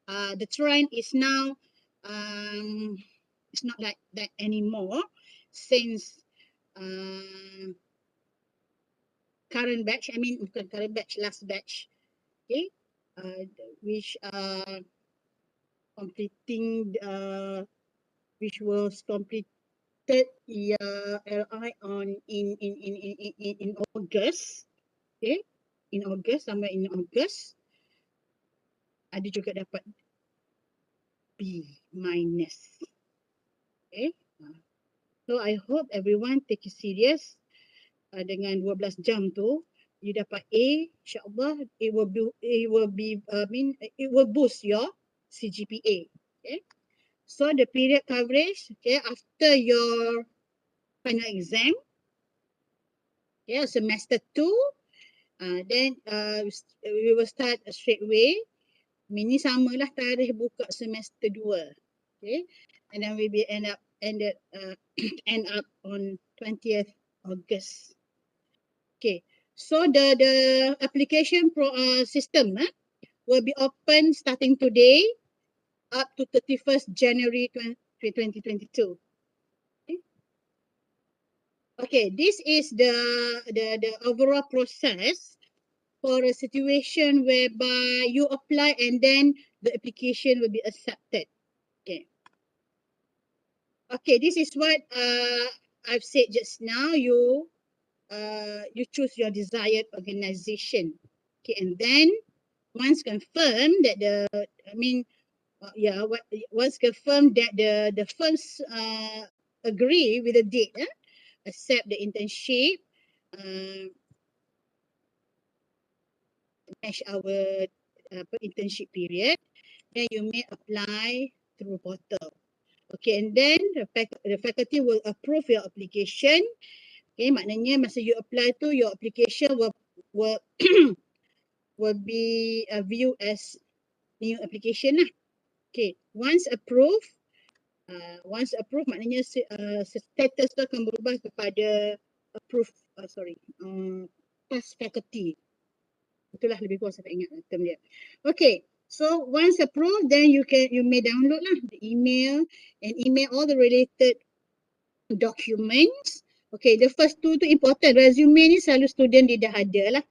the trend is now it's not like that anymore since current batch, I mean bukan current batch, last batch, okay, which completing which was completed LI on in August, okay, in August, somewhere in August, ada juga dapat B minus, okay. So I hope everyone take it serious. Dengan 12 jam tu you dapat A, insya-Allah it will boost your CGPA, okay. So the period coverage, okay, after your final exam, okay, semester 2, then we will start straight away. Ini samalah tarikh buka semester 2, okay, and then we will end up on 20th August. Okay, so the application system will be open starting today up to 31st January 2022. Okay, this is the overall process for a situation whereby you apply and then the application will be accepted. Okay. Okay, this is what I've said just now. You choose your desired organization. Okay, and then once confirmed that once confirmed that the firms agree with the date, accept the internship, match our internship period, then you may apply through portal. Okay, and then the faculty will approve your application. Okay, maknanya masa you apply tu, your application will will be viewed as new application lah. Okay, once approved maknanya status tu akan berubah kepada approved, pass faculty. Itulah lebih kurang saya tak ingat term dia. Okay, so once approved, then you may download lah the email and email all the related documents. Okay, the first two tu important. Resume ni selalu student dia dah ada lah.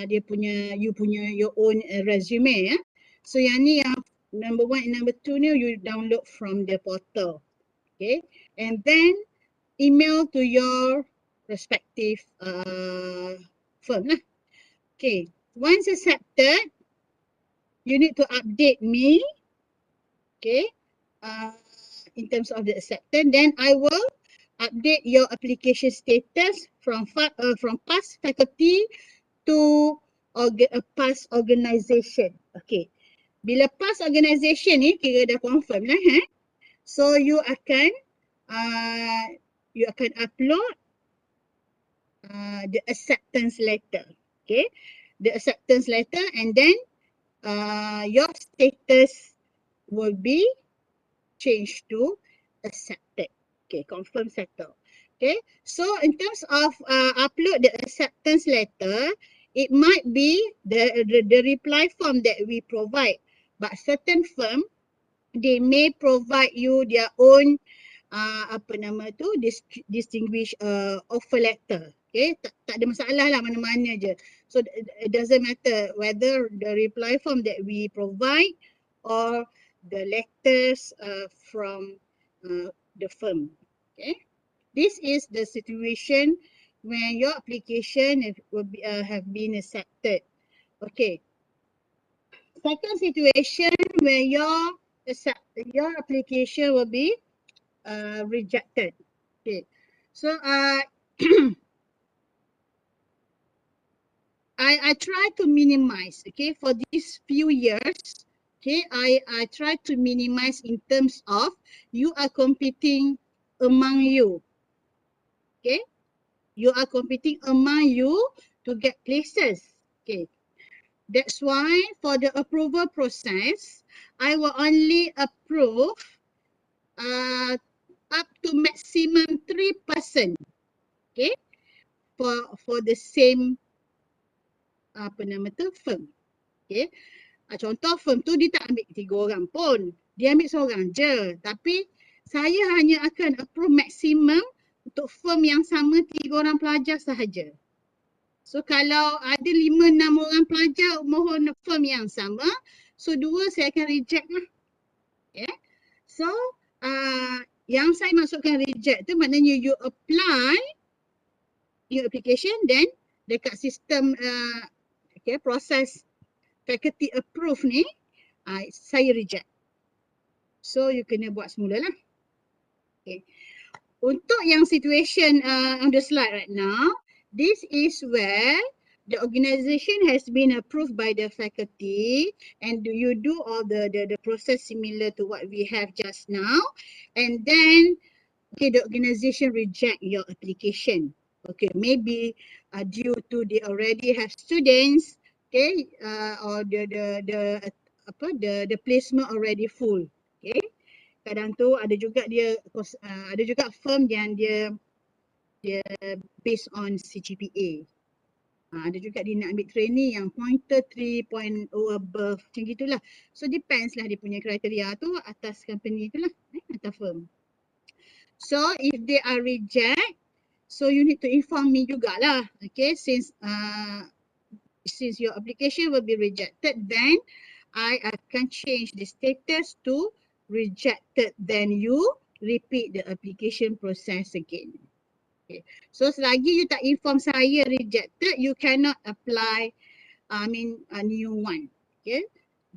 Dia punya, you punya your own resume ya. So yang ni yang number 1 and number 2 ni you download from the portal. Okay, and then email to your respective firm lah. Okay, once accepted, you need to update me. Okay, in terms of the acceptance, then I will update your application status from past faculty to past organisation. Okay, bila past organisation ni kira dah confirm lah. So you akan upload the acceptance letter. Okay, the acceptance letter, and then your status will be changed to accepted. Okay, confirm settle. Okay, so in terms of upload the acceptance letter, it might be the reply form that we provide, but certain firm they may provide you their own distinguished offer letter. Okay, tak ada masalah lah, mana-mana je. So it doesn't matter whether the reply form that we provide or the letters from the firm. Okay, this is the situation when your application have been accepted. Okay, second situation where your application will be rejected. Okay, so I try to minimize, okay, for these few years. Okay, I try to minimize in terms of you are competing among you. Okay, you are competing among you to get places. Okay, that's why for the approval process, I will only approve up to maximum 3%. Okay, for the same firm. Okay, Contoh firm tu dia tak ambil 3 orang pun. Dia ambil seorang je. Tapi saya hanya akan approve maksimum untuk firm yang sama 3 orang pelajar sahaja. So kalau ada 5-6 orang pelajar mohon firm yang sama, so 2 saya akan reject lah. Okay. So yang saya maksudkan reject tu maknanya you apply your application, then dekat sistem proses faculty approve ni, saya reject. So you kena buat semula lah. Okay. Untuk yang situation on the slide right now, this is where the organisation has been approved by the faculty, and you do all the process similar to what we have just now, and then the organisation reject your application. Okay, maybe due to they already have students, okay, or the placement already full. Okay, kadang tu ada juga ada juga firm yang dia based on CGPA. Ada juga dia nak ambil trainee yang pointer 3.0 above, macam gitulah. So depends lah dia punya kriteria tu atas company tu lah, atas firm. So if they are reject, so you need to inform me jugalah. Okay, since your application will be rejected, then I akan change the status to rejected. Then you repeat the application process again. Okay. So selagi you tak inform saya rejected, you cannot apply a new one. Okay.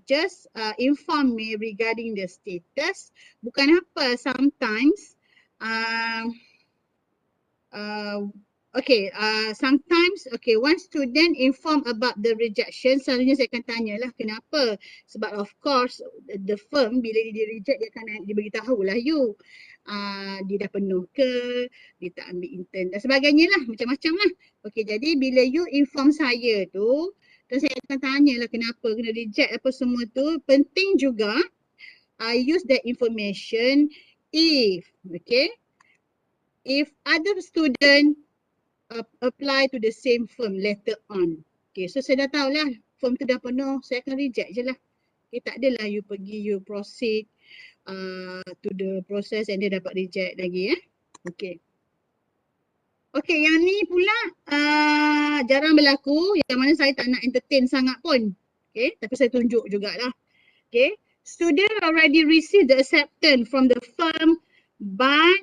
Just inform me regarding the status. Bukan apa, sometimes sometimes one student inform about the rejection, selalunya saya akan tanyalah kenapa. Sebab of course the firm bila dia reject dia akan dia beritahu lah you. Dia dah penuh ke, dia tak ambil intern dan sebagainya lah, macam-macam lah. Okay, jadi bila you inform saya tu, dan saya akan tanyalah kenapa kena reject apa semua tu. Penting juga I use that information if other student apply to the same firm later on. Okay, so saya dah tahulah firm tu dah penuh, saya akan reject je lah. Okay, tak adalah you pergi, you proceed to the process and dia dapat reject lagi. Okay. Okay, yang ni pula jarang berlaku, yang mana saya tak nak entertain sangat pun. Okay, tapi saya tunjuk jugalah. Okay, student already receive the acceptance from the firm but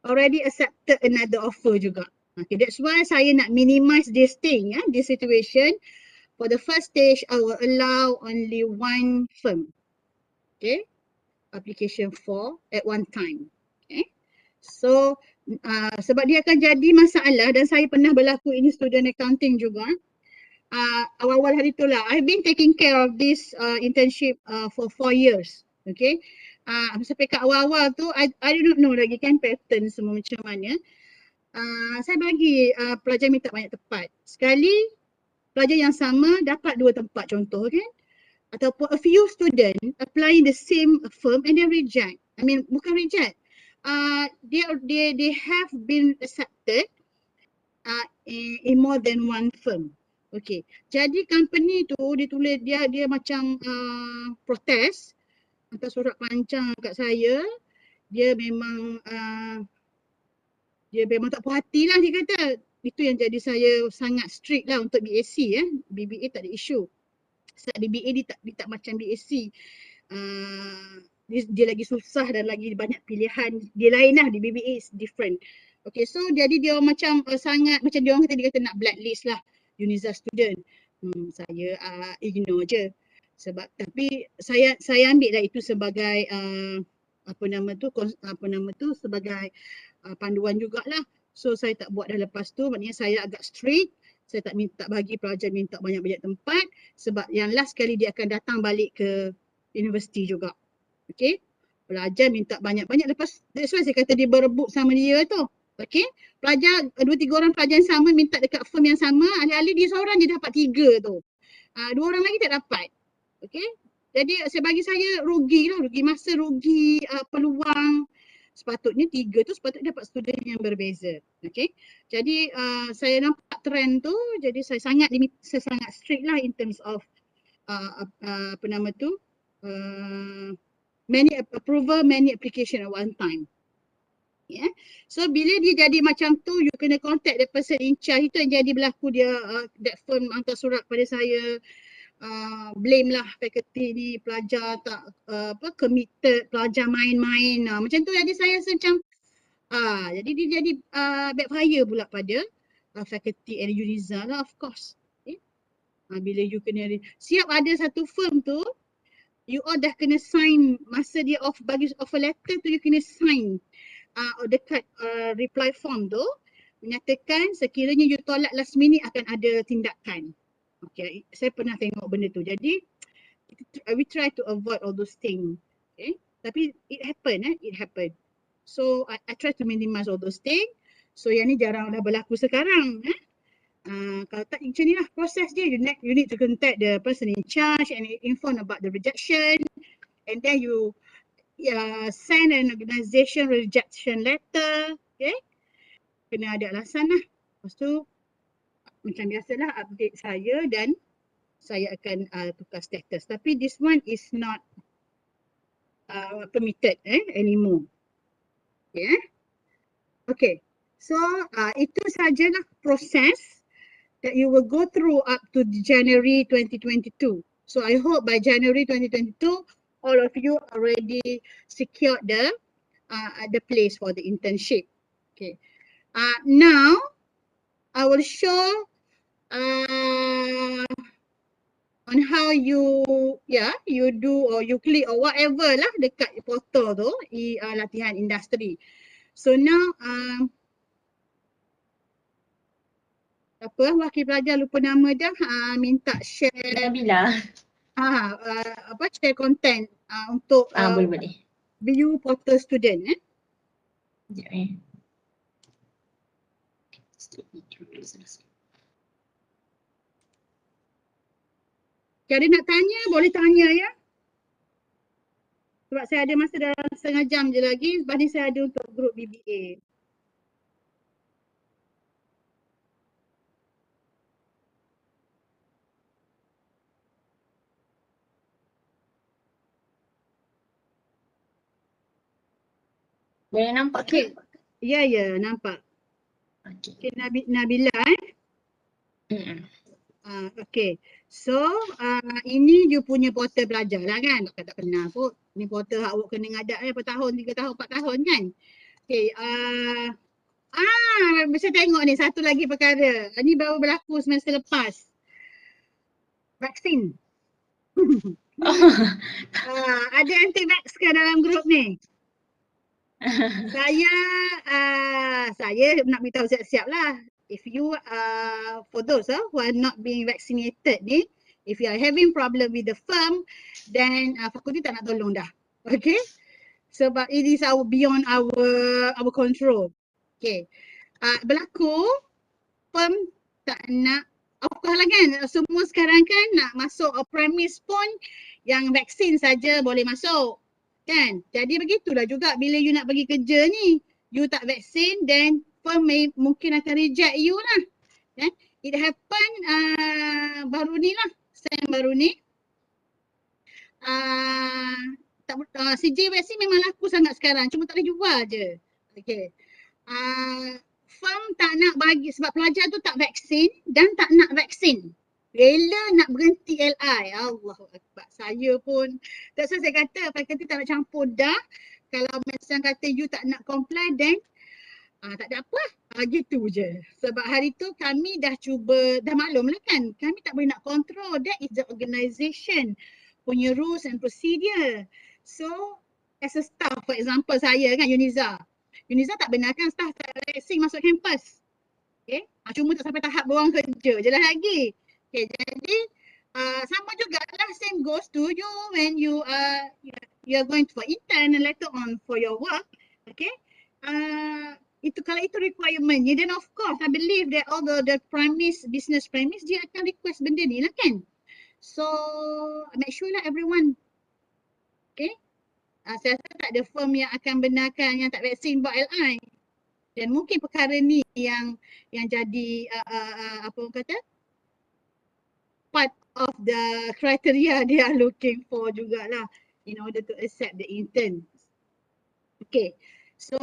already accepted another offer juga. Okay, that's why saya nak minimize this thing, this situation. For the first stage, I will allow only one firm. Okay, application for at one time. Okay, so sebab dia akan jadi masalah dan saya pernah berlaku ini student accounting juga. Awal-awal hari tu lah, I've been taking care of this internship for 4 years. Okay, sampai kat awal-awal tu, I don't know lagi kan pattern semua macam mana. Saya bagi pelajar minta banyak tempat. Sekali pelajar yang sama dapat 2 tempat contoh kan. Ataupun a few student applying the same firm and they reject. Bukan reject. They have been accepted in more than one firm. Okay. Jadi company tu dia tulis dia macam protes, hantar surat panjang kat saya. Dia memang tak puas hati lah dia kata. Itu yang jadi saya sangat strict lah untuk BAC. BBA tak ada isu. Sebab BBA dia tak macam BAC. Dia lagi susah dan lagi banyak pilihan. Dia lain lah, di BBA is different. Okay, so jadi dia macam sangat, macam dia orang kata nak blacklist lah Uniza student. Saya ignore je. Sebab tapi saya ambil lah itu sebagai sebagai panduan jugalah. So saya tak buat dah lepas tu, maknanya saya agak strict. Saya tak bagi pelajar minta banyak-banyak tempat sebab yang last kali dia akan datang balik ke universiti juga. Okay, pelajar minta banyak-banyak lepas, that's why saya kata dia berebut sama dia tu. Okay, pelajar 2-3 orang pelajar yang sama minta dekat firm yang sama, alih-alih dia seorang je dapat 3 tu. 2 orang lagi tak dapat. Okay, jadi bagi saya rugi lah, rugi masa, rugi peluang. sepatutnya 3 tu sepatutnya dapat student yang berbeza. Okay. Jadi saya nampak trend tu, jadi saya sangat strict lah in terms of apa nama tu, many approval, many application at one time. Yeah. So bila dia jadi macam tu, you kena contact the person in charge. Itu yang jadi berlaku dia, that firm hantar surat pada saya, blame lah faculty ni, pelajar tak committed, pelajar main-main. Macam tu jadi saya rasa macam jadi dia jadi backfire pula pada faculty and UNIZA lah, of course. Okay. Bila you kena siap ada satu firm tu, you all dah kena sign masa dia bagi offer letter tu, you kena sign dekat reply form tu menyatakan sekiranya you tolak last minute akan ada tindakan. Okay, saya pernah tengok benda tu. Jadi we try to avoid all those things. Okay, tapi it happen. So I try to minimize all those things. So yang ni jarang dah berlaku sekarang. Kalau tak macam ni lah proses dia. You need to contact the person in charge and inform about the rejection, and then you send an organisation rejection letter. Okay, kena ada alasan lah. Lepas tu macam biasalah update saya dan saya akan tukar status. Tapi this one is not permitted anymore. Yeah. Okay. So itu sajalah proses that you will go through up to January 2022. So I hope by January 2022, all of you already secured the place for the internship. Okay. Now I will show on how you do or you click or whatever lah dekat portal tu, latihan industri. So now wakil pelajar lupa nama dia, minta share Nabila. share content untuk Boleh. view portal student. Sekejap Ada nak tanya, boleh tanya ya. Sebab saya ada masa dalam setengah jam je lagi. Lepas ni saya ada untuk grup BBA. Boleh nampak ke? Ya, nampak. Okay. Nabila Okay. So ini you punya portal belajar lah kan. Tak kenal kot. Ni portal awak kena ngadak per tahun, 3 tahun, 4 tahun kan. Okay. Bisa tengok ni satu lagi perkara. Ni baru berlaku semester lepas. Vaksin. Ada anti-vax ke dalam grup ni? Saya nak beritahu siap-siap lah. If you for those who are not being vaccinated ni, if you are having problem with the firm, then fakulti tak nak tolong dah. Okay? Sebab it is beyond our control. Okay. Berlaku firm tak nak, of course lah kan, semua sekarang kan nak masuk premise pun yang vaksin saja boleh masuk. Kan? Jadi begitulah juga bila you nak pergi kerja ni, you tak vaksin, then firm mungkin akan reject you lah. Kan? It happen baru ni lah, sem baru ni. CJ vaksin memang laku sangat sekarang, cuma tak boleh jual je. Okay. Firm tak nak bagi sebab pelajar tu tak vaksin dan tak nak vaksin. Rela nak berhenti LI. Allahu Akbar. Saya pun, tak saya kata fakulti tak nak campur dah. Kalau macam kata you tak nak comply, then tak ada apa. Gitu je. Sebab hari tu kami dah cuba, dah maklum lah kan. Kami tak boleh nak control. That is the organisation punya rules and procedure. So, as a staff, for example saya kan, UNIZA tak benarkan staff tak vaksin masuk kampus. Okay. Cuma tak sampai tahap berang kerja je lah lagi. Okay, jadi sama jugalah, same goes to you when you are going for intern and later on for your work. Okay, itu kalau itu requirementnya, then of course I believe that all the business premise dia akan request benda ni lah kan. So make sure lah everyone, okay, Saya rasa tak ada firm yang akan benarkan yang tak vaksin buat LI. Dan mungkin perkara ni yang jadi apa orang kata, part of the criteria they are looking for jugalah in order to accept the intern. Okay, so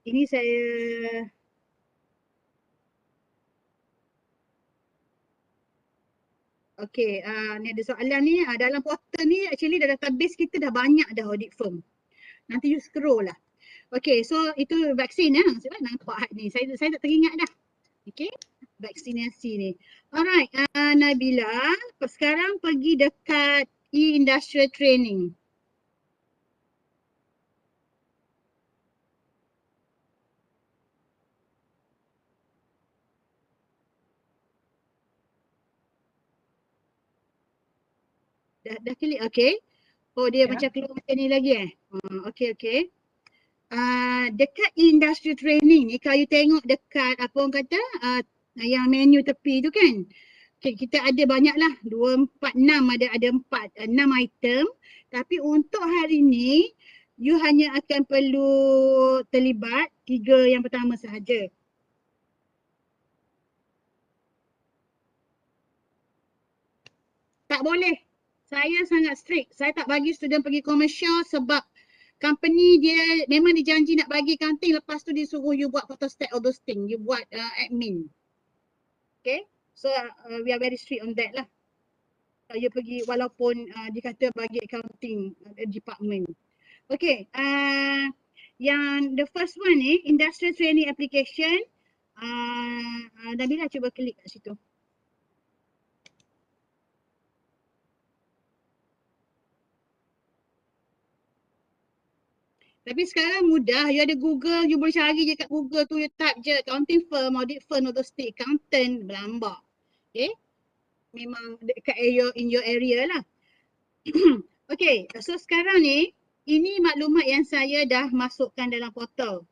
ini saya okay, ni ada soalan ni, dalam portal ni actually database kita dah banyak dah audit firm. Nanti you scroll lah. Okay, so itu vaksin ya. Sebab nampak ni, saya tak teringat dah. Okay, vaksinasi ni. Alright, Nabila, sekarang pergi dekat e-industrial training. Dah klik, okay. Oh, dia macam keluar macam ni lagi okay. Dekat industrial training ni, kalau you tengok dekat apa orang kata, yang menu tepi tu kan. Okay, kita ada banyak lah, 2, 4, 6, ada 6 item. Tapi untuk hari ni, you hanya akan perlu terlibat 3 yang pertama sahaja. Tak boleh. Saya sangat strict. Saya tak bagi student pergi komersial sebab company dia memang dijanji nak bagi accounting, lepas tu dia suruh you buat photostat all those things. You buat admin. Okay. So we are very strict on that lah. You pergi walaupun dikata bagi accounting department. Okay. Yang the first one ni, industrial training application. Nabila cuba klik kat situ. Tapi sekarang mudah, you ada Google, you boleh cari je kat Google tu, you type je accounting firm, audit firm, atau state accountant, berlambak. Okay, memang dekat in your area lah. Okay, so sekarang ni, ini maklumat yang saya dah masukkan dalam portal.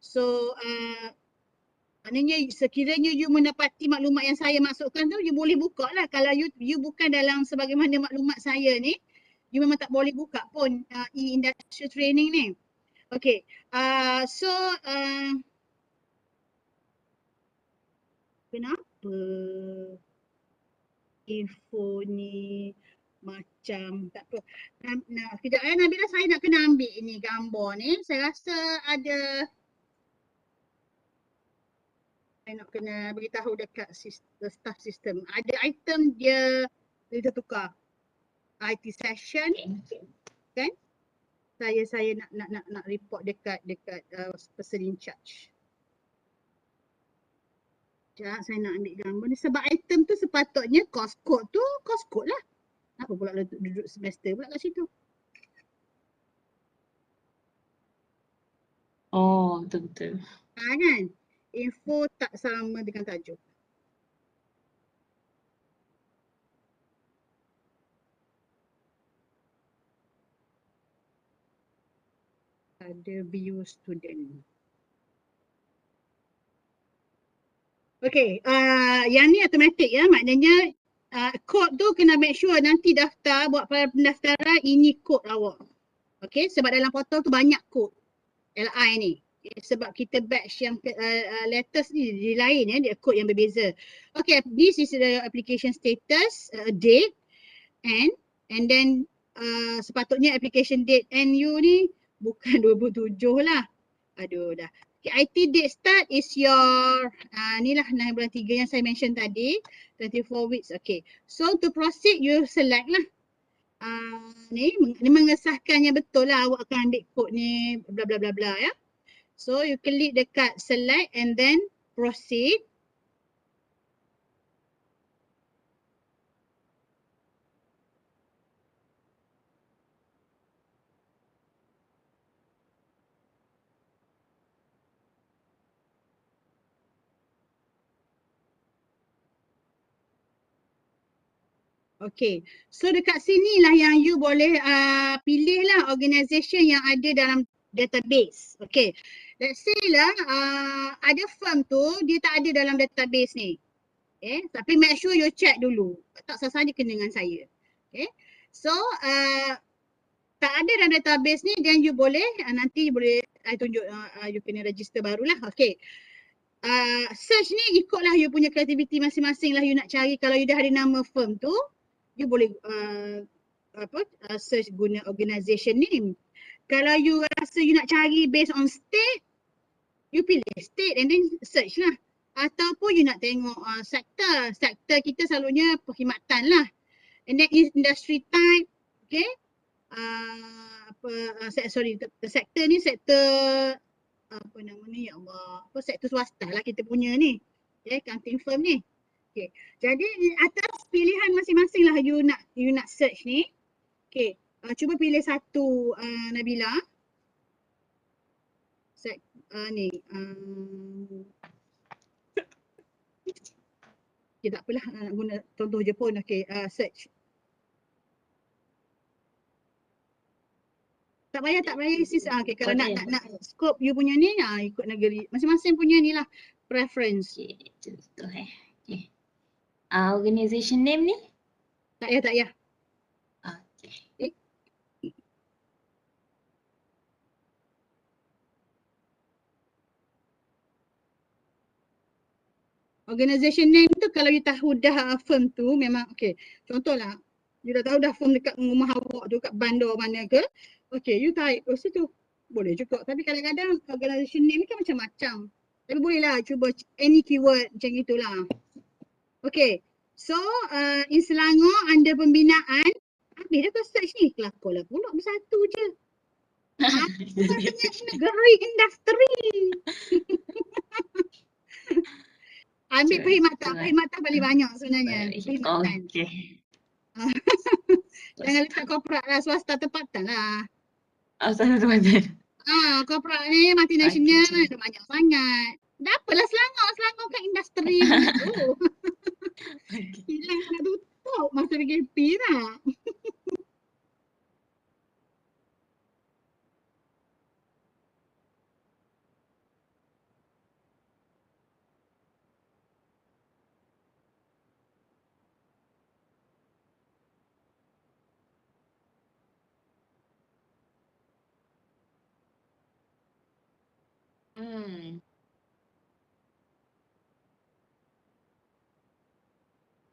So, maknanya sekiranya you mendapati maklumat yang saya masukkan tu, you boleh buka lah. Kalau you bukan dalam sebagaimana maklumat saya ni, you memang tak boleh buka pun e-industrial training ni. Okay, so kenapa info ni macam tak apa. Kejap Nabila, saya nak kena ambil ni gambar ni. Saya rasa ada, saya nak kena beritahu dekat staff system. Ada item dia tertukar. IT session kan? Saya nak report dekat person in charge. Sekejap, saya nak ambil gambar ni sebab item tu sepatutnya cost code tu cost code lah. Apa pula duduk semester pula kat situ? Oh, betul-betul. Kan? Info tak sama dengan tajuk. Ada BU student. Okay, yang ni automatic ya, maknanya kod tu kena make sure nanti daftar, buat pendaftaran ini kod awak. Okay, sebab dalam portal tu banyak kod LI ni. Sebab kita batch yang latest ni di lain ya, dia kod yang berbeza. Okay, this is the application status, date and then sepatutnya application date and you ni bukan 27 lah. Aduh dah. Okay, IT date start is your ni lah 9 bulan 3 yang saya mention tadi, 24 weeks. Okay, so to proceed you select lah. Ni mengesahkan yang betul lah awak akan ambil kod ni bla bla bla bla ya. So you klik dekat select and then proceed. Okay, so dekat sini lah yang you boleh pilih lah organisation yang ada dalam database. Okay, let's say lah ada firm tu dia tak ada dalam database ni. Okay, tapi make sure you check dulu. Tak salah saja kena dengan saya. Okay, so tak ada dalam database ni, then you boleh nanti you boleh I tunjuk you kena register barulah. Okay. Search ni ikutlah you punya kreativiti masing-masing lah you nak cari. Kalau you dah ada nama firm tu, you boleh search guna organisation name. Kalau you rasa you nak cari based on state, you pilih state and then search lah. Ataupun you nak tengok sektor. Sektor kita selalunya perkhidmatan lah. And then industry type, okay. Sektor ni sektor apa nama ni, ya Allah, sektor swasta lah kita punya ni, okay, accounting firm ni. Okay. Jadi atas pilihan masing-masing lah you nak search ni. Okay. Cuba pilih satu Nabila. Ni. Okay, tak apalah nak guna contoh je pun. Okay, search. Tak payah sis. Okay, kalau nak scope you punya ni, ikut negeri. Masing-masing punya ni lah preference. Okay, contoh Okay. Organisation name ni? Tak payah. Okay. Organisation name tu kalau you tahu dah firm tu memang okay. Contohlah, you dah tahu dah firm dekat rumah awak tu, kat bandar mana ke. Okay, you type situ. Boleh juga. Tapi kadang-kadang organisation name ni kan macam-macam. Tapi bolehlah cuba any keyword macam itulah. Okay. So, in Selangor under pembinaan, habis dah kau search ni. Kelakarlah pula bersatu je. Negeri industri. Ambil perkhidmatan paling banyak sebenarnya. Perkhidmatan. Okay. Jangan letak korporat lah, swasta tempatan lah. Swasta tempatan. Korporat ni multinational ada banyak sangat. Dah apalah Selangor kan industri tu. Hilang nak tutup masa PKP lah.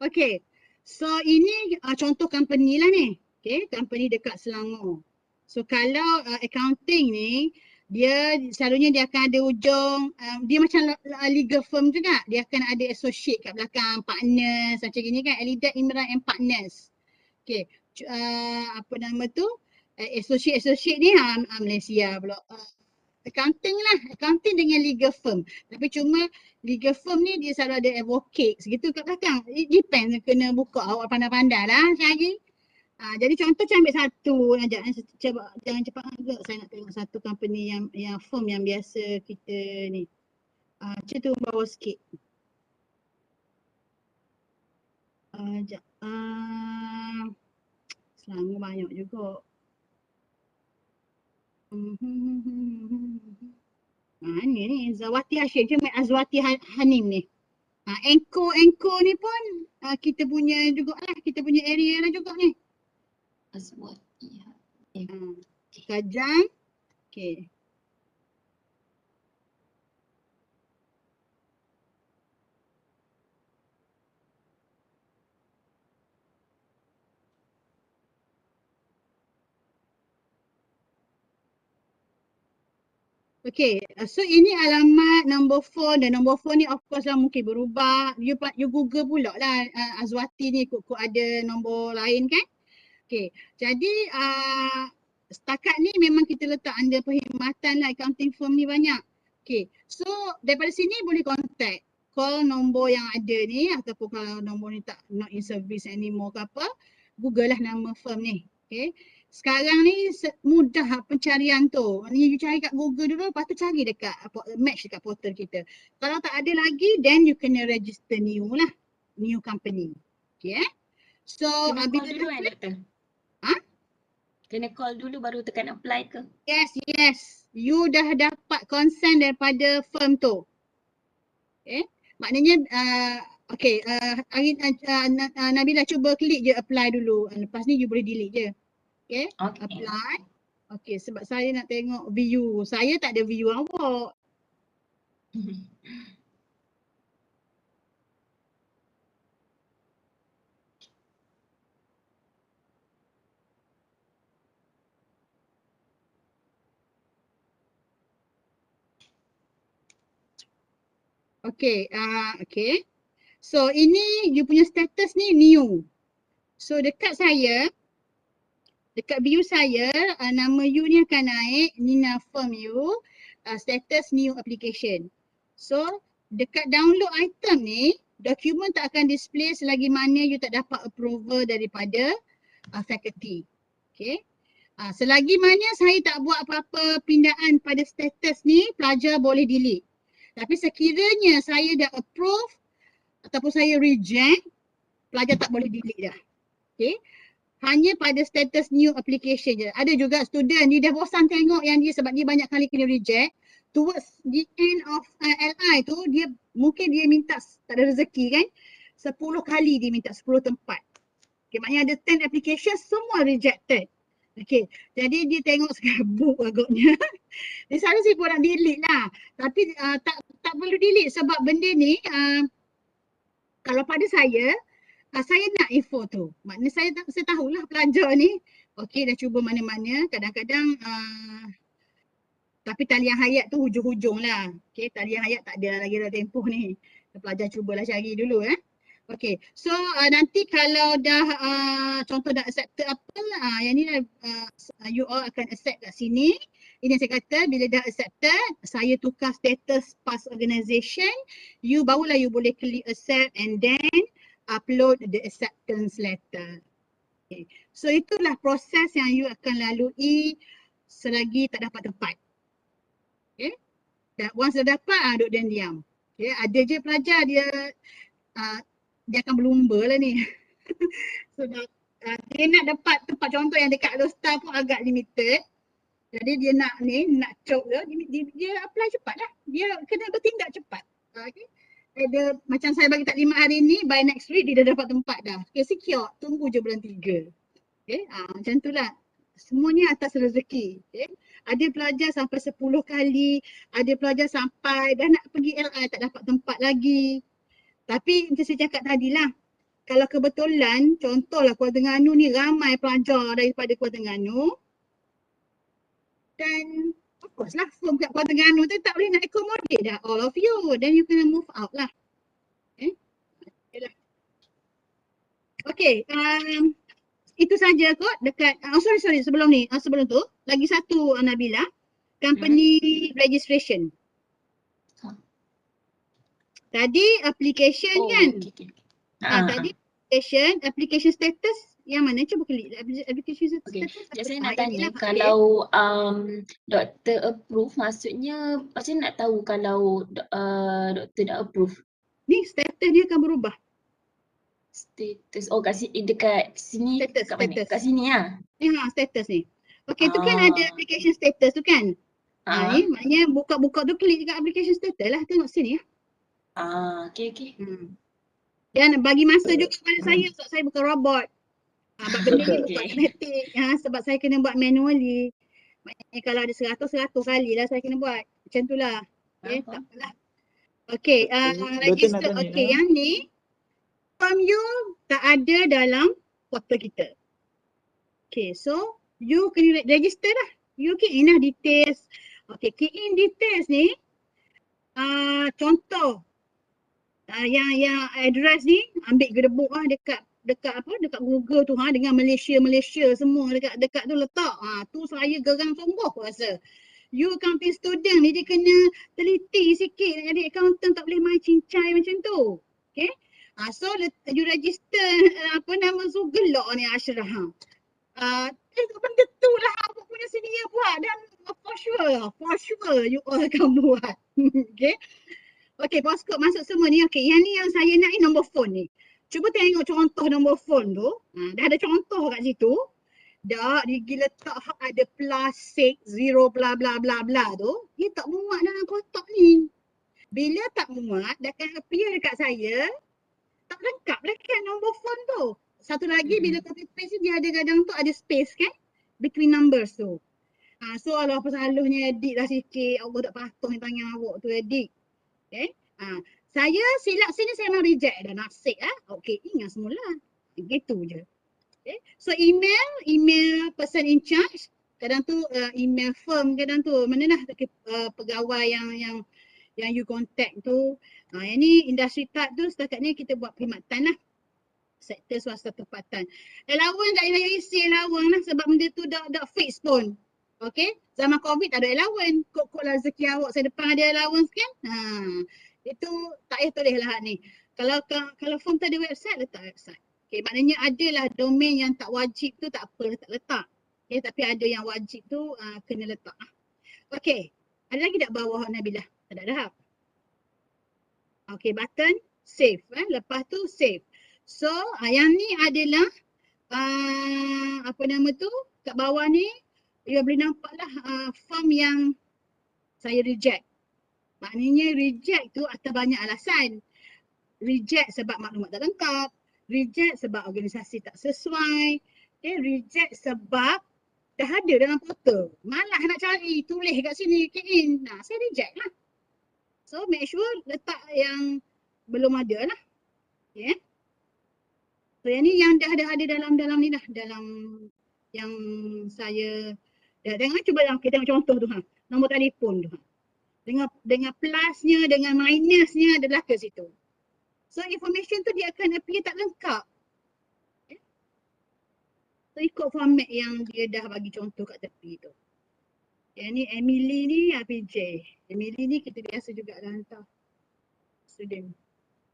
Okay, so ini contoh company lah ni. Okay, company dekat Selangor. So kalau accounting ni, dia selalunya dia akan ada ujung, dia macam legal firm juga. Dia akan ada associate kat belakang, partners macam gini kan, Elida Imran and Partners. Okay, apa nama tu? Associate ni Malaysia pula. Accounting lah, accounting dengan legal firm. Tapi cuma legal firm ni dia selalu ada advocate segitu kat belakang. It depends, kena buka awak pandai-pandai lah cari. Jadi contoh saya ambil satu aja, jangan cepat agak. Saya nak tengok satu company yang firm yang biasa kita ni. Macam tu bawah sikit. Sekejap. Selangor banyak juga. Ni Zawati Hashim, cuma Azwati Hanim ni. Anchor ni pun kita punya juga lah, kita punya area lah juga ni. Azwati Kajang. Okay. Okay, so ini alamat nombor 4 dan nombor 4 ni of course lah mungkin berubah. You Google pula lah Azwati ni kok ada nombor lain kan. Okay, jadi setakat ni memang kita letak under perkhidmatan lah, accounting firm ni banyak. Okay, so daripada sini boleh contact, call nombor yang ada ni ataupun kalau nombor ni tak not in service anymore ke apa, Google lah nama firm ni. Okay. Sekarang ni mudah pencarian tu. You cari kat Google dulu, lepas tu cari dekat match dekat portal kita. Kalau tak ada lagi, then you kena register new lah. New company. Okay. So, kena call dulu kan doktor? Kena call dulu baru tekan apply ke? Yes. You dah dapat consent daripada firm tu. Okay. Maknanya, Nabila cuba klik je apply dulu. Lepas ni you boleh delete je. Okay, Okay. apply. Okay, sebab saya nak tengok view. Saya tak ada view awak. Okay, okay. So ini you punya status ni new. So dekat saya, dekat view saya, nama you ni akan naik, Nina Firm you, status new application. So dekat download item ni, dokumen tak akan display selagi mana you tak dapat approval daripada faculty. Okay. Selagi mana saya tak buat apa-apa pindaan pada status ni, pelajar boleh delete. Tapi sekiranya saya dah approve ataupun saya reject, pelajar tak boleh delete dah. Okay. Hanya pada status new application je. Ada juga student, dia dah bosan tengok yang dia sebab dia banyak kali kena reject. Towards the end of LI tu, dia mungkin dia minta, tak ada rezeki kan, 10 kali dia minta 10 tempat. Okay, maknanya ada 10 application semua rejected. Okay, jadi dia tengok scrapbook agaknya. Dia selalu sibuk nak delete lah. Tapi tak perlu delete sebab benda ni kalau pada saya nak info tu. Maknanya saya tahulah pelajar ni okey dah cuba mana-mana, kadang-kadang tapi talian hayat tu hujung-hujung lah. Okey, talian hayat tak ada lagi dah tempoh ni. Pelajar cubalah cari dulu okey. So nanti kalau dah contoh dah accepted apa yang ni you all akan accept kat sini. Ini yang saya kata bila dah accepted, saya tukar status past organisation, barulah you boleh klik accept and then upload the acceptance letter. Okay. So itulah proses yang you akan lalui selagi tak dapat tempat. Okay. Dan once dah dapat, duduk diam. Okay. Ada je pelajar dia akan berlumba lah ni. So dia nak dapat tempat contoh yang dekat Lostar pun agak limited. Jadi dia nak cop dia apply cepat lah. Dia kena bertindak cepat. Okay. Ada macam saya bagi taklimat hari ni, by next week dia dah dapat tempat dah. Okay, secure. Tunggu je bulan 3. Okay, macam tu lah. Semuanya atas rezeki. Okay. Ada pelajar sampai 10 kali, ada pelajar sampai dah nak pergi LI tak dapat tempat lagi. Tapi macam saya cakap tadi lah, kalau kebetulan, contohlah Kuala Terengganu ni ramai pelajar daripada Kuala Terengganu dan of course lah, firm kat Kuala Terengganu tu tak boleh nak accommodate dah all of you. Then you kena move out lah. Okay, itu saja kot dekat, sorry sebelum ni, sebelum tu, lagi satu Nabila, company registration. Tadi application kan? Okay. Tadi application status yang mana? Cuba klik application status. Okay. Jadi saya nak Yang tanya, ni lah, kalau doktor approve, maksudnya macam nak tahu kalau doktor dah approve? ni status dia akan berubah. Status, dekat sini, Status, kat mana? status. Kat sini lah? Status ni. Okay, tu kan ada application status tu kan? Ni maknanya buka-buka tu klik dekat application status lah, tengok sini ya. Okay. Dan bagi masa juga pada saya sebab saya bukan robot. Sebab benda ni bukan Okay. automatic. Sebab saya kena buat manually. Maknanya kalau ada 100 kali lah saya kena buat. Macam tu lah. Okay, tak apalah. Okay, register. Okay, yang ni form you tak ada dalam portal kita. Okay, so you kena register lah. You key in lah details. Okay, key in details ni. Contoh. Yang address ni ambil gedebuk dekat Google tu dengan Malaysia semua dekat tu letak. Tu saya gerang sungguh aku rasa. You accounting student ni dia kena teliti sikit. Jadi accountant tak boleh main cincai macam tu. Okay. So you register nama tu gelak ni Ashraf. Benda tu lah apa punya senior buat dan for sure you all akan buat. Okay. Okay, postcode masuk semua ni. Okay, yang ni yang saya nak ni nombor phone ni. Cuba tengok contoh nombor phone tu. Dah ada contoh kat situ. Dah, dia letak ada +60 bla bla bla bla tu. Dia tak muat dalam kotak ni. Bila tak muat, dah akan appear dekat saya. Tak lengkap lah kan nombor phone tu. Satu lagi bila copy paste dia ada kadang tu ada space kan. between numbers tu. So kalau apa salahnya edit lah sikit, Allah tak patuh tangan awak tu edit. Okay. Saya silap sini saya memang reject dah, nasib Okay, ingat semula. Gitu je. Okay. So email person in charge, kadang tu email firm, kadang tu mana lah pegawai yang you contact tu. Yang ni industri tak tu setakat ni kita buat perkhidmatan lah. Sektor swasta tempatan. Allowance tak payah isi allowance lah sebab benda tu dah fix pun. Okay, zaman COVID tak ada allowance. Kok lah rezeki awak saya depan ada allowance kan? Itu tak payah tulis lah ni. Kalau form tak ada website, letak website. Okay, maknanya adalah domain yang tak wajib tu tak apa, tak letak. Okay, tapi ada yang wajib tu kena letak. Okay, ada lagi tak bawah Nabilah? Tak ada. Okay, button save. Lepas tu save. So, yang ni adalah apa nama tu? Kat bawah ni, you boleh nampak lah form yang saya reject. Maknanya reject tu atas banyak alasan. Reject sebab maklumat tak lengkap. Reject sebab organisasi tak sesuai. Okay, reject sebab dah ada dalam portal. Malah nak cari, tulis kat sini, key in. Saya reject lah. So, make sure letak yang belum ada lah. Okay. So yang ni yang dah ada dalam ni lah, dalam yang saya dah tengok. Cuba kita tengok contoh tu nombor telefon tu dengan plusnya, dengan minusnya adalah ke situ. So information tu dia akan appear tak lengkap. Okay. So ikut format yang dia dah bagi contoh kat tepi tu. Yang ni Emily ni PJ. Emily ni kita biasa juga dah hantar student.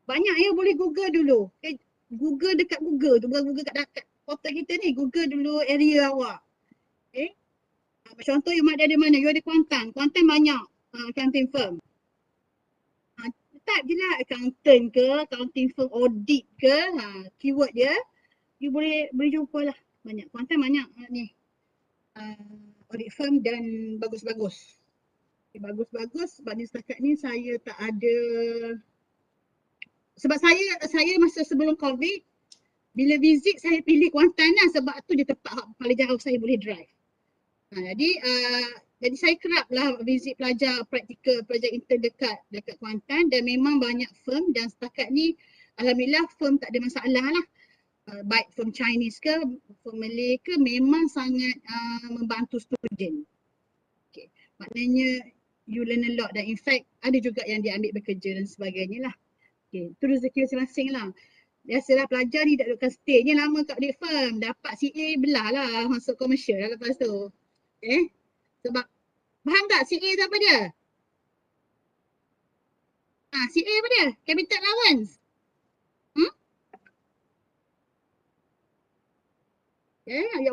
Banyak ya, boleh Google dulu. Okay. Google dekat Google tu, bukan Google kat portal kita ni. Google dulu area awak. Okay. Contoh you ada mana? You ada Kuantan. Kuantan banyak accounting firm. Type je lah accountant ke, accounting firm audit ke, keyword dia. You boleh jumpa lah banyak. Kuantan banyak ni. Audit firm dan bagus-bagus. Okay, bagus-bagus sebab ni setakat ni saya tak ada. Sebab saya masa sebelum COVID, bila visit saya pilih Kuantan lah sebab tu dia tempat paling jauh saya boleh drive. Jadi saya kerap lah visit pelajar praktikal, pelajar intern dekat Kuantan dan memang banyak firm dan setakat ni alhamdulillah firm tak ada masalah lah. Baik firm Chinese ke, firm Malay ke, memang sangat membantu student. Okay. Maknanya you learn a lot dan in fact ada juga yang dia ambil bekerja dan sebagainya lah. Okay. Itu rezeki masing-masing lah. Biasalah pelajar ni tak dudukkan stay-nya lama kat audit firm. Dapat CA belah lah masuk komersial lah lepas tu. Okay. Sebab faham tak CA tu apa dia? CA apa dia? Capital allowance.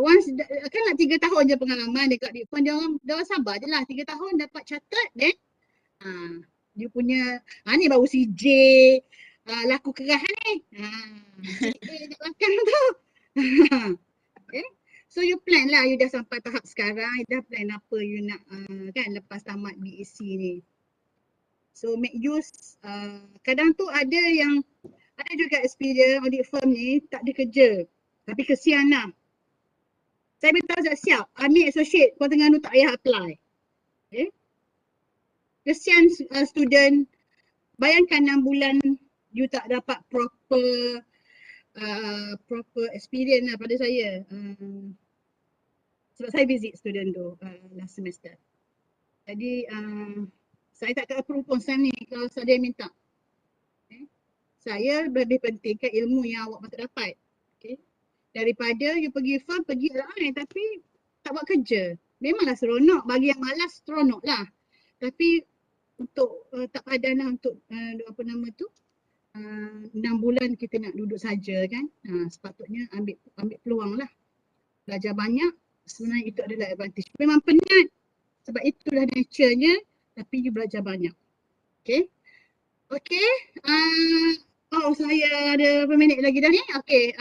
Once kan nak 3 tahun je pengalaman dekat audit firm, dia orang sabar je lah 3 tahun dapat catat then dia punya ni baru CJ laku keras ni. CA dekat belakang tu. Okay. So you plan lah, you dah sampai tahap sekarang, you dah plan apa you nak kan lepas tamat BEC ni. So make use, kadang tu ada juga experience audit firm ni tak ada kerja. Tapi kesian lah. Saya beritahu siap, ambil associate, kau tengah tu tak payah apply. Okay. Kesian student, bayangkan 6 bulan you tak dapat proper experience lah pada saya. Sebab saya visit student tu last semester. Jadi saya tak akan approve pun SAM ni kalau saya minta. Okay. Saya lebih pentingkan ilmu yang awak patut dapat. Okay. Daripada you pergi firm, pergi tapi tak buat kerja. Memanglah seronok, bagi yang malas seronok lah. Tapi untuk tak padan lah untuk apa nama tu 6 bulan kita nak duduk saja kan. Sepatutnya ambil peluang lah. Belajar banyak, sebenarnya itu adalah advantage. Memang penat sebab itulah nature-nya, tapi you belajar banyak. Okay. Okay. Saya ada berapa minit lagi dah ni? Okay.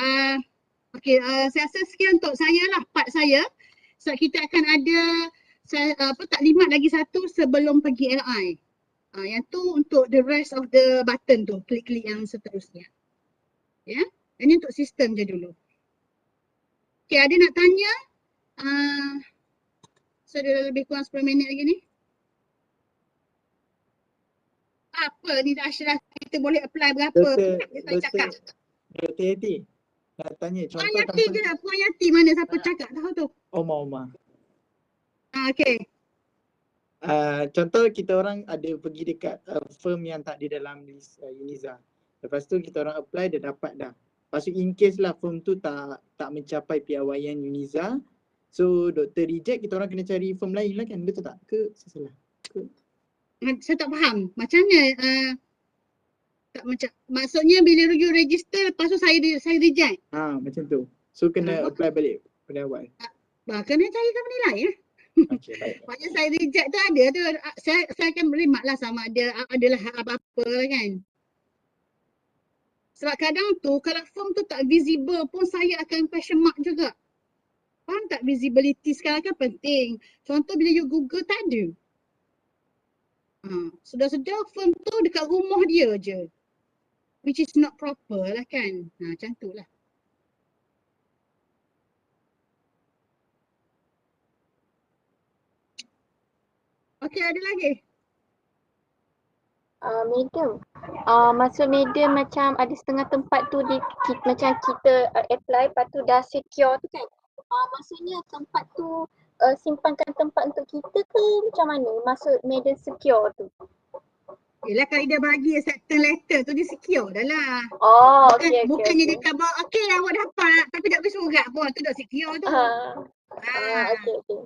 Saya rasa sekian untuk saya lah, part saya. So kita akan ada taklimat lagi satu sebelum pergi LI. Yang tu untuk the rest of the button tu, klik-klik yang seterusnya. Ya. Ini untuk sistem je dulu. Okay, ada nak tanya? So dia lebih kurang 10 minit lagi ni. Apa ni Ashraf, kita boleh apply berapa? Dia tak cakap. Dr. Yati nak tanya Puan contoh Yati je company. lah. Puan Yati mana siapa cakap tahu tu. Oma. Okay. Contoh kita orang ada pergi dekat firm yang tak di dalam list Uniza. Lepas tu kita orang apply, dah dapat dah. Lepas tu in case lah firm tu tak mencapai piawaian Uniza, so doktor reject, kita orang kena cari firm lain lah kan? Betul tak? Ke saya salah? Saya tak faham. Macam mana? Tak macam, maksudnya bila you register, lepas tu saya reject. Macam tu. So kena apply balik pada awal. Kena cari company lain lah. Okay, baik. Maknanya saya reject tu ada tu. Saya akan berimak lah sama adalah apa-apa kan. Sebab kadang tu kalau form tu tak visible pun saya akan question mark juga. Faham tak? Visibility sekarang kan penting. Contoh bila you Google tak ada. Sudah-sudah form tu dekat rumah dia je. Which is not proper lah kan. Macam tu lah. Okay, ada lagi? Medium. Maksud medium macam ada setengah tempat tu macam kita apply lepas tu dah secure tu kan. Maksudnya tempat tu simpankan tempat untuk kita ke macam mana? Maksud medium secure tu. Yelah kalau dia bagi acceptance letter tu dia secure dah lah. Okay. Bukannya dia khabar, okay awak dapat tapi tak beri surat pun, tu dah secure tu. Okay.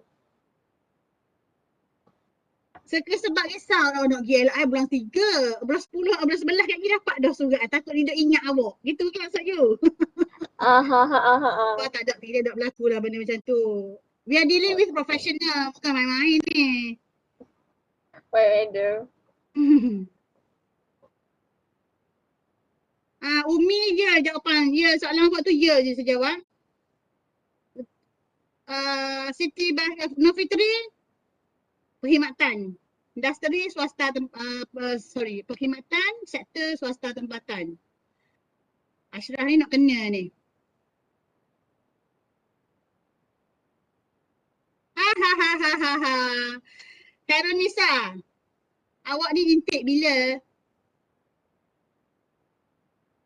Sebab risau kalau nak pergi LI bulan 3, bulan 10, bulan 11 kat dapat dah surat. Takut dia duk ingat awak. Gitu ke maksud you? Tak ada pilih, tak berlaku lah benda macam tu. We are dealing with professional, bukan main-main ni. Weather. Umi je jawapan. Ya, soalan awak tu ya je saya jawab. Siti Nofitri, perkhidmatan. Industri swasta perkhidmatan, sektor swasta tempatan. Ashraf ni nak kena ni. Khairul Nisa, awak ni intake bila?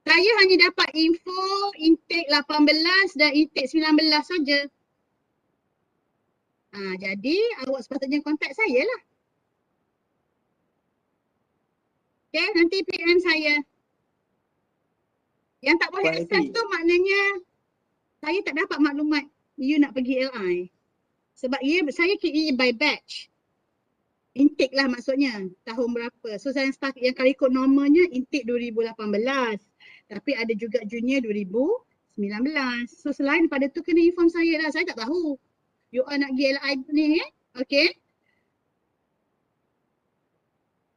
Saya hanya dapat info intake 18 dan intake 19 saja. Jadi awak sepatutnya kontak saya lah. Okay, nanti PM saya. Yang tak boleh accept tu maknanya saya tak dapat maklumat you nak pergi LI. Sebab saya kira by batch. Intake lah maksudnya tahun berapa. So saya start yang kali ikut normalnya intake 2018. Tapi ada juga junior 2019. So selain daripada tu kena inform saya lah. Saya tak tahu. You all nak pergi LI ni okay.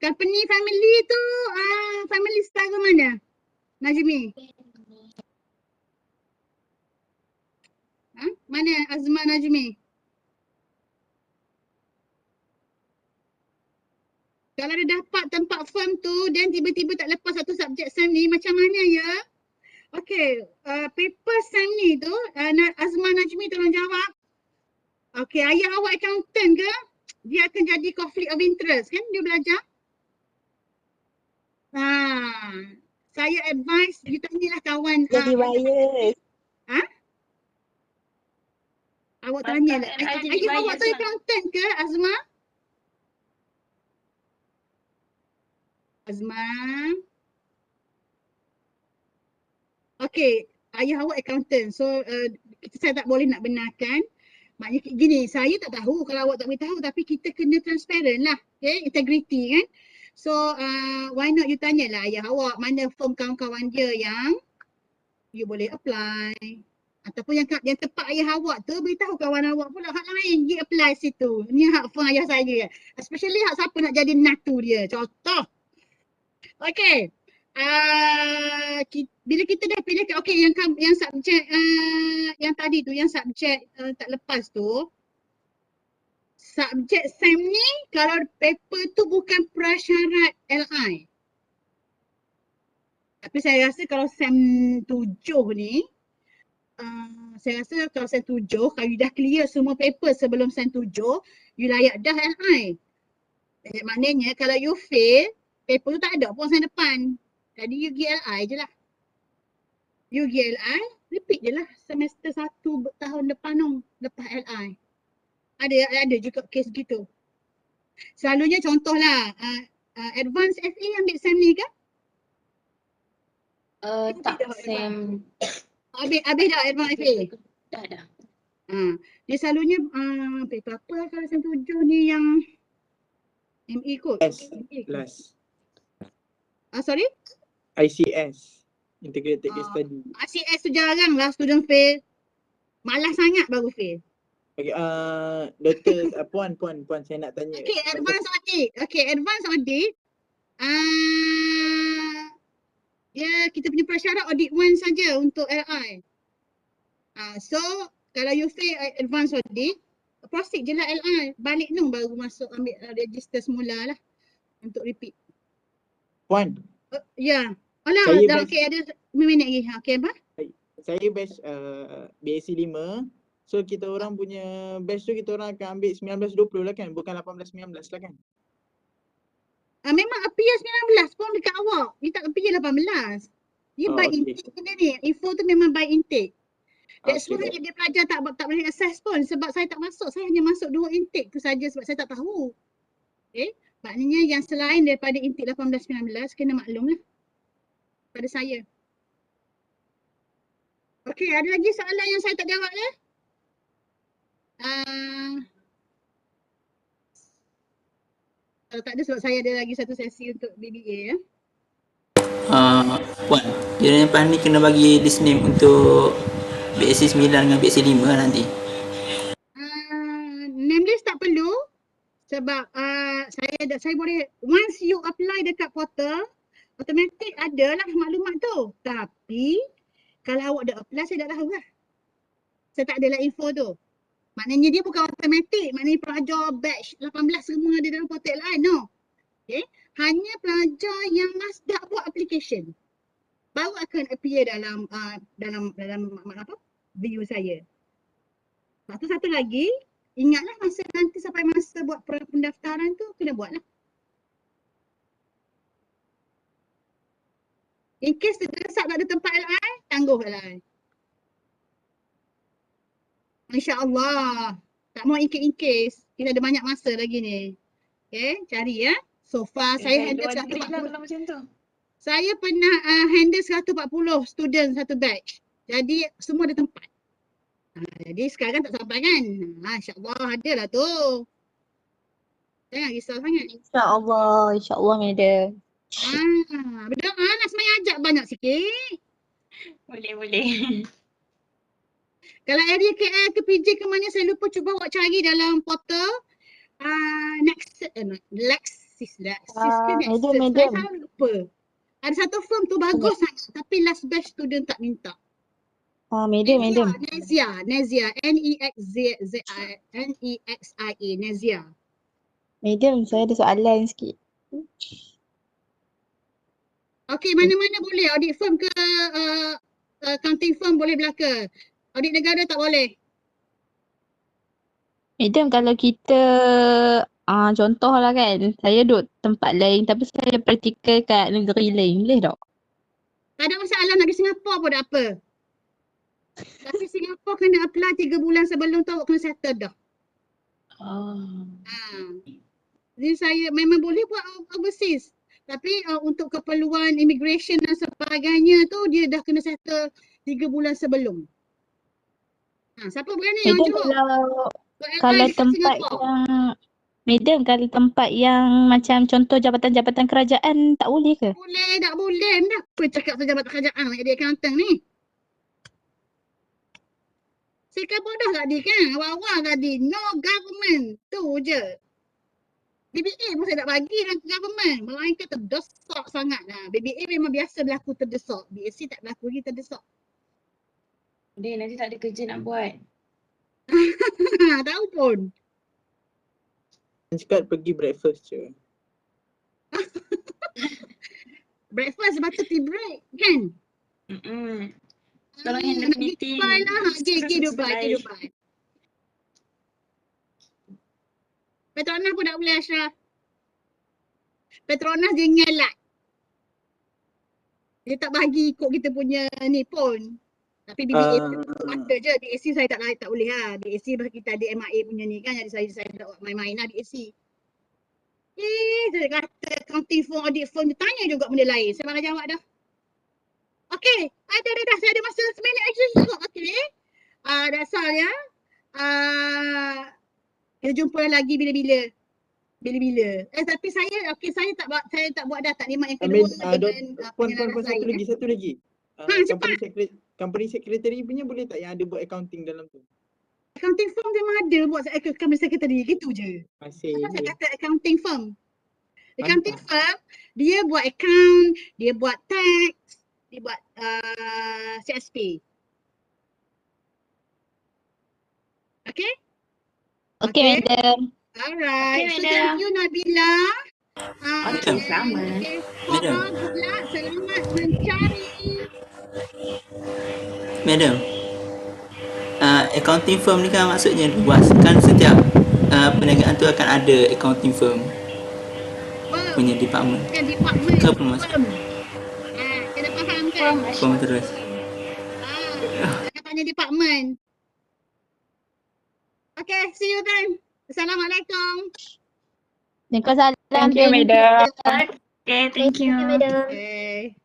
Company family tu family star ke mana? Najmi? Mana Azma Najmi? Kalau dia dapat tempat firm tu dan tiba-tiba tak lepas satu subjek SEM ni macam mana ya? Okay, paper SEM ni tu Azma Najmi tolong jawab. Okay, ayah awak accountant ke? Dia akan jadi conflict of interest kan dia belajar? Saya advise you tanyalah kawan. Jadi bias. Awak tanyalah. Ayah awak tu accountant ke Azma? Azma. Okay, ayah awak accountant. So saya tak boleh nak benarkan. Maknanya gini, saya tak tahu kalau awak tak beritahu tapi kita kena transparent lah. Okay, integrity kan. So why not you tanyalah ayah awak mana form kawan-kawan dia yang you boleh apply. Ataupun yang tepat ayah awak tu beritahu kawan awak pula hak lain pergi apply situ. Ni hak form ayah saya. Especially hak siapa nak jadi natu dia. Contoh. Okay. Bila kita dah pilih okay yang subjek yang tadi tu yang subjek tak lepas tu, subjek SEM ni kalau paper tu bukan prasyarat LI. Tapi saya rasa kalau SEM 7 ni Saya rasa kalau sen 7, kalau you dah clear semua paper sebelum sen 7, you layak dah LI. Maknanya kalau you fail, paper tu tak ada pun sen depan. Jadi you pergi LI je lah. You pergi LI, repeat je lah semester 1 tahun depan tu, lepas LI. Ada juga kes gitu. Selalunya contohlah, advance FA ambil SEM ni ke? Tak, Tidak, Sam. Habis dah advance FA? Dah. Dia selalunya paper apa kalau SEM 7 ni yang ME kot? S ME kot? last. Sorry? ICS, Integrated Case Ah. Study. RCS tu jarang lah student fail. Malas sangat baru fail. Okay, Doktor, Puan, saya nak tanya. Okay, advance audit. Okay, advance audit. Ya, kita punya prasyarat audit 1 saja untuk LI. So, kalau you fail advance audit, proceed je lah LI. Balik nung baru masuk ambil register semula lah untuk repeat. Puan, Ya. Alah, Saya dah best- okay, ada 5 minit lagi. Okay, apa? saya batch BSc 5. So kita orang punya batch tu kita orang akan ambil 19-20 lah kan? Bukan 18-19 lah kan? Memang appear 19 pun dekat awak. Dia tak appear 18. Dia Oh, by okay. intake benda ni. Info tu memang by intake. That's Okay, why dia pelajar tak boleh access pun sebab saya tak masuk. Saya hanya masuk 2 intake tu saja sebab saya tak tahu. Okay. Maknanya yang selain daripada intake 18-19 kena maklum lah pada saya. Okay, ada lagi soalan yang saya tak jawab ya? Kalau tak ada sebab saya ada lagi satu sesi untuk BBA ya. Puan, dia lepas ni kena bagi list name untuk BSc 9 dengan BSc 5 lah nanti. Name list tak perlu sebab saya boleh once you apply dekat portal automatic adalah maklumat tu. Tapi kalau awak dah apply saya dah tahu lah. Saya tak adalah info tu. Maknanya dia bukan automatic. Maknanya pelajar batch 18 semua ada dalam portal lain. No. Okay. Hanya pelajar yang dah buat application baru akan appear dalam apa? View saya. Lepas tu satu lagi, ingatlah masa nanti sampai masa buat pendaftaran tu kena buat lah. In case terdesak tak ada tempat LI, tangguh LI. InsyaAllah. Tak mau in case. Kita ada banyak masa lagi ni. Okay, cari ya. So far saya handle 140. Kalau macam tu. Saya pernah handle 140 student satu batch. Jadi semua ada tempat. Jadi sekarang tak sampai kan? InsyaAllah ada lah tu. Jangan risau sangat. InsyaAllah madam. Berdoa Nasmaya ajak banyak sikit. Boleh. Kalau area KL ke PJ ke mana saya lupa cuba awak cari dalam portal. Lexis ke Nexus. Saya selalu lupa. Ada satu firm tu bagus sangat tapi last batch student tak minta. Madam. Nezia. Nexia. Nezia. Madam, saya ada soalan sikit. Okey, mana-mana boleh. Audit firm ke accounting firm boleh belaka. Audit negara tak boleh. Madam, kalau kita contohlah kan, saya duduk tempat lain tapi saya praktikal kat negeri lain, boleh tak? Tak ada masalah nak pergi Singapura pun tak apa. Tapi Singapura kena apply 3 bulan sebelum tu awak kena settle dah. Jadi saya memang boleh buat overseas. Tapi untuk keperluan immigration dan sebagainya tu dia dah kena settle 3 bulan sebelum. Siapa berani yang Madam, jawab? kalau tempat yang Madam, kalau tempat yang macam contoh jabatan-jabatan kerajaan tak boleh ke? Boleh, tak boleh. Kenapa cakap pejabat kerajaan nak jadi accountant ni? Saya kan bodoh tadi kan? Awal-awal tadi. No government. Tu je. BBA pun saya tak bagi dengan government. Melainkan terdesak sangat lah. BBA memang biasa berlaku terdesak. BSc tak berlaku lagi terdesak. Dia nanti tak ada kerja nak buat. Tahu pun. Cakap pergi breakfast je. Breakfast lepas tu tea break kan? Tolong handle nak pergi meeting. Dubai lah. Pergi Dubai, pergi Baik. Dubai. Petronas pun tak boleh Ashraf. Petronas dia ngalat. Dia tak bagi ikut kita punya ni pun. Tapi BBA ada je. BAC saya tak boleh lah. BAC kita ada MIA punya ni kan. Jadi saya tak buat main-main lah BAC. Dia kata accounting firm, audit firm. Dia tanya juga benda lain. Saya malah jawab dah. Okey. Dah. Saya ada masa seminit lagi juga. Okey. Dasar ya. Kita jumpa lagi bila-bila. Tapi saya tak buat dah tak nikmat yang kedua dengan Puan penyelarang satu lain. lagi. Company secretary punya boleh tak yang ada buat accounting dalam tu? Accounting firm memang ada buat company secretary gitu je. Masih. Kenapa saya kata accounting firm? Accounting firm dia buat account, dia buat tax, dia buat CSP. Okay? Okay, madam. Alright. Okay, So madam. thank you Nabila. Okay, sama. Okay. Madam. Farah, good luck. Selamat mencari. Madam, accounting firm ni kan maksudnya luas. Kan setiap perniagaan tu akan ada accounting firm Firm. punya department. Bukan department. Ke apa maksud? Firm. Kena faham kan? Firm terus. Jangan tanya department. Okay, see you then. Assalamualaikum. Waalaikumsalam. Thank you, madam. Okay, thank you. Madam. Okay.